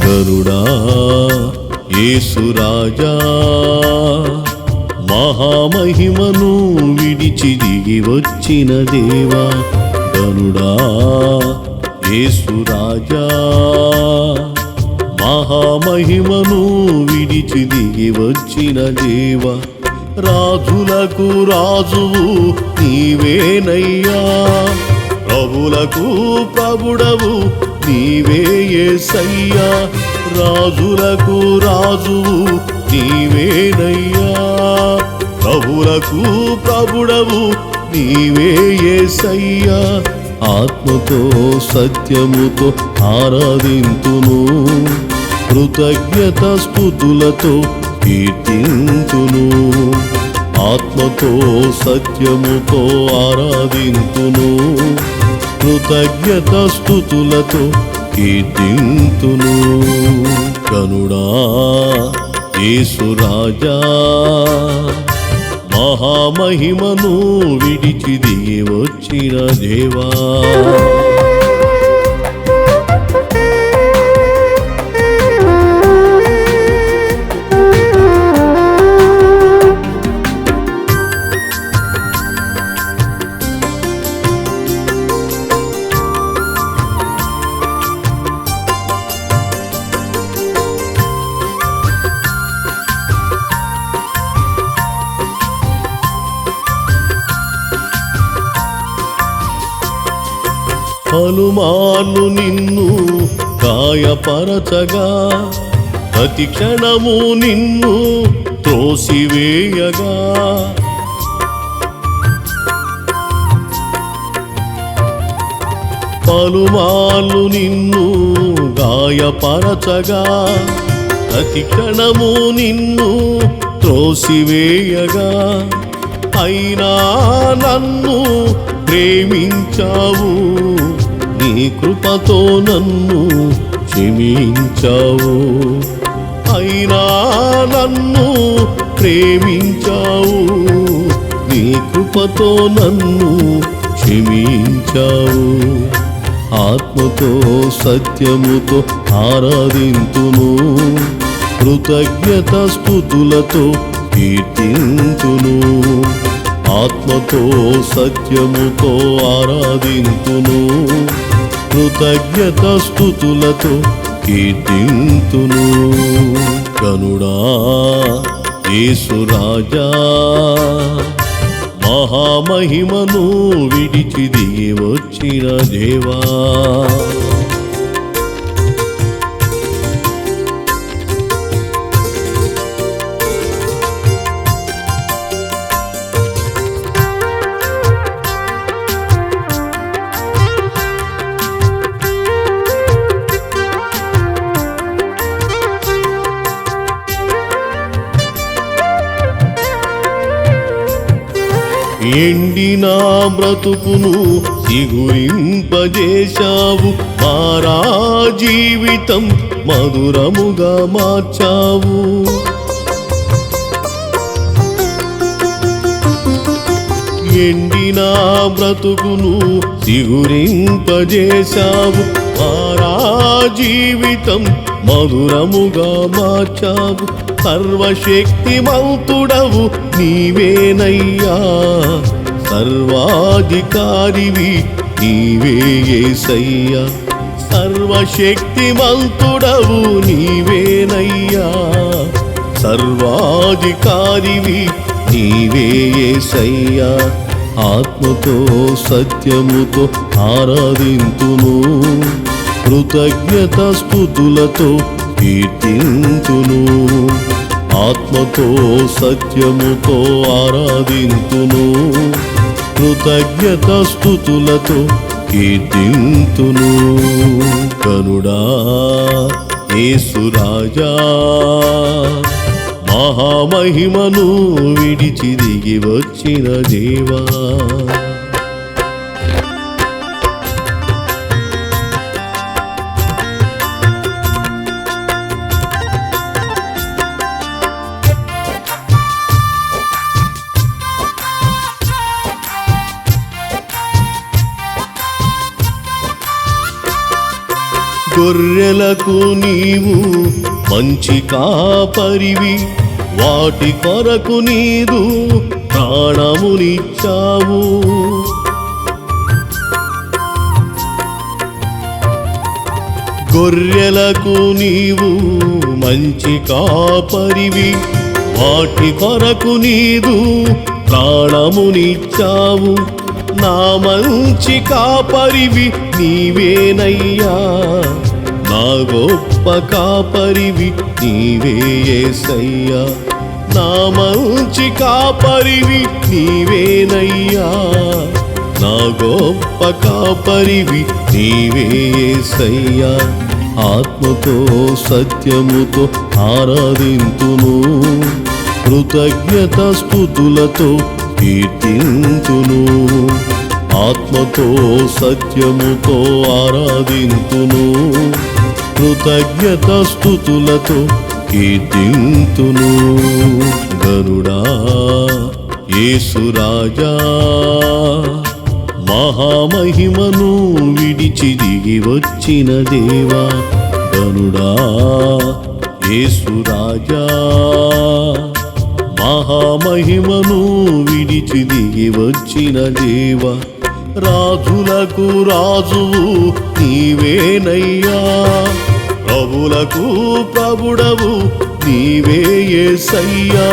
గరుడా యేసు రాజా మహామహిమను విడిచి దిగి వచ్చిన దేవా గరుడా యేసు రాజా మహామహిమను విడిచి దిగి వచ్చిన దేవా రాజులకు రాజువు నీవేనయ్యా ప్రభులకు ప్రభుడవు నీవే యేసయ్యా రాజులకు రాజువు నీవేనయ్యా ప్రభులకు ప్రభుడవు నీవే యేసయ్యా ఆత్మతో సత్యముతో ఆరాధింతును కృతజ్ఞత స్తుతులతో కీర్తింతును ఆత్మతో సత్యముతో ఆరాధింతును కృతజ్ఞత స్తుతులతో కీర్తింతును గనుడా యేసు రాజా మహామహిమను విడిచి దిగి వచ్చిన దేవా హనుమాను నిన్ను గాయపరచగా ప్రతి క్షణము నిన్ను త్రోసివేయగా పలుమార్లు నిన్ను గాయపరచగా ప్రతి క్షణము నిన్ను త్రోసివేయగా అయినా నన్ను ప్రేమించావు నీ కృపతో నన్ను క్షమించావు అయినా నన్ను ప్రేమించావు నీ కృపతో నన్ను క్షమించావు ఆత్మతో సత్యముతో ఆరాధింతును కృతజ్ఞత స్తుతులతో కీర్తింతును ఆత్మతో సత్యముతో ఆరాధింతును కృతజ్ఞత స్తుతులతో కీర్తింతును గనుడా యేసు రాజా మహామహిమను విడిచి దిగి వచ్చిన దేవా ఎండిన బ్రతుకును సిగురింపజేశావు మారా జీవితం మధురముగా మార్చావు ఎండిన బ్రతుకును సిగురింపజేశావు మారా జీవితం మధురముగా మార్చావు సర్వశక్తిమంతుడవు నీవేనయ్యా సర్వాధికారివి నీవే యేసయ్యా సర్వశక్తిమంతుడవు నీవేనయ్యా సర్వాధికారివి నీవే యేసయ్యా ఆత్మతో సత్యముతో ఆరాధింతును కృతజ్ఞత స్తుతులతో కీర్తింతును ఆత్మతో సత్యముతో ఆరాధింతును కృతజ్ఞత స్తుతులతో కీర్తింతును గనుడా యేసు రాజా మహామహిమను విడిచి దిగి వచ్చిన దేవా గొర్రెలకు నీవు మంచి కాపరివి, వాటి కొరకు నీదు ప్రాణమునిచ్చావు. గొర్రెలకు నీవు మంచి కాపరివి, వాటి కొరకు నీదు ప్రాణమునిచ్చావు. నా మంచి కాపరివి నీవేనయ్యా, నా గొప్ప కాపరివి నీవే యేసయ్యా. నా మంచి కాపరివి నీవేనయ్యా, నా గొప్ప కాపరివి నీవే యేసయ్యా. ఆత్మతో సత్యముతో ఆరాధింతును, కృతజ్ఞత స్తుతులతో కీర్తింతును. ఆత్మతో సత్యముతో ఆరాధింతును, కృతజ్ఞత స్తుతులతో కీర్తింతును. గరుడా యేసు రాజా, మహామహిమను విడిచి దిగి వచ్చిన దేవా. గరుడా యేసు రాజా, మహామహిమను విడిచి దిగి వచ్చిన దేవా. రాజులకు రాజువు నీవేనయ్యా, ప్రభులకు ప్రభుడవు నీవే యేసయ్యా.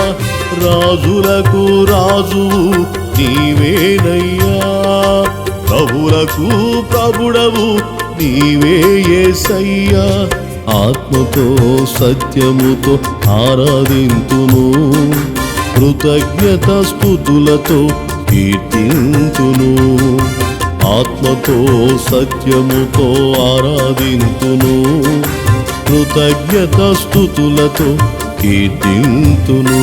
రాజులకు రాజువు నీవేనయ్యా, ప్రభులకు ప్రభుడవు నీవే యేసయ్యా. ఆత్మతో సత్యముతో ఆరాధింతును, కృతజ్ఞత స్తుతులతో కీర్తింతును. ఆత్మతో సత్యముతో ఆరాధింతును, కృతజ్ఞత స్తుతులతో కీర్తింతును.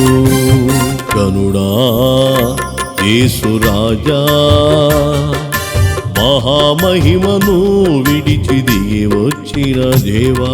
గనుడా యేసు రాజా, మహామహిమను విడిచి దిగి వచ్చిన దేవా.